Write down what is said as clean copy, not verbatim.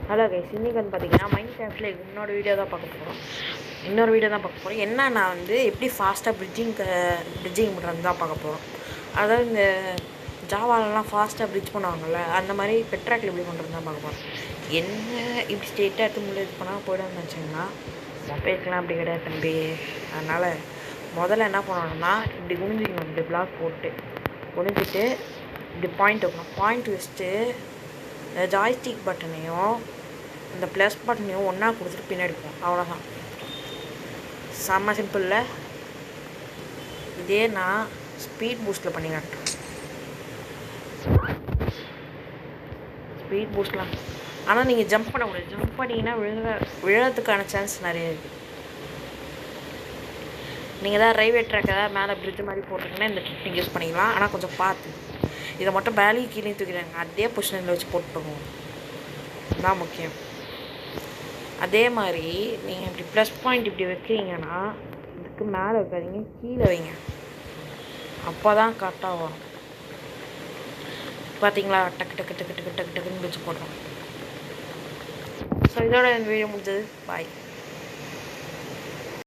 Hello guys, இன்றைக்கி வந்து பார்த்தீங்கன்னா மைன்கிராஃப்டில் இன்னொரு வீடியோ தான் பார்க்க போகிறோம். என்ன நான் வந்து எப்படி ஃபாஸ்ட்டாக பிரிட்ஜிங் பண்ணுறது தான் பார்க்க போகிறோம். அதாவது இந்த ஜாவாலெலாம் ஃபாஸ்ட்டாக பிரிட்ஜ் பண்ணுவாங்கள்ல, அந்த மாதிரி பெட்ராக்கில் எப்படி பண்ணுறது தான் பார்க்க போகிறோம். என்ன இப்படி ஸ்ட்ரெயிட்டாக எடுத்து முள்ளே இது பண்ணால் போய்டும்னு நினச்சிங்கன்னா மொபைலுக்கெலாம் அப்படி கிடையாது தம்பி. அதனால் முதல்ல என்ன பண்ணணும்னா, இப்படி குனிஞ்சிக்கணும். இப்படி பிளாக் போட்டு குனிஞ்சிட்டு இப்படி பாயிண்ட் வைக்கணும். பாயிண்ட் வச்சுட்டு இந்த ஜாய்ஸ்டிக் பட்டனையும் இந்த ப்ளஸ் பட்டனையும் ஒன்றா கொடுத்துட்டு பின்னாடி போகும். அவ்வளோதான், செம்ம சிம்பிளில். இதே நான் ஸ்பீட் பூஸ்ட்டில் பண்ணி காட்டுறேன். ஸ்பீட் பூஸ்ட்லாம் ஆனால் நீங்கள் ஜம்ப் பண்ண முடியாது. ஜம்ப் பண்ணிங்கன்னா விழறதுக்கான சான்ஸ் நிறைய இருக்குது. நீங்கள் தான் ரயில்வே ட்ராக் ஏதாவது மேலே பிரிட்ஜ் மாதிரி போட்டிருக்கீங்கன்னா இந்த டெக்னிக் யூஸ் பண்ணிக்கலாம். ஆனால் கொஞ்சம் பார்த்து இதை மட்டும் வேலைக்கு கீழே தூக்கிடுங்க. அதே பொசிஷனில் வச்சு போட்டுருவோம், தான் முக்கியம். அதே மாதிரி நீங்கள் இப்படி ப்ளஸ் பாயிண்ட் இப்படி வைக்கிறீங்கன்னா இதுக்கு மேலே வைக்காதீங்க, கீழே வைங்க. அப்போ தான் கரெக்டாக வரும். பார்த்தீங்களா, டக்கு டக்கு டக்கு டக்கு டக்கு டக்குன்னு வச்சு போடுறோம். ஸோ இதோட இந்த வீடியோ முடிஞ்சது. பாய்.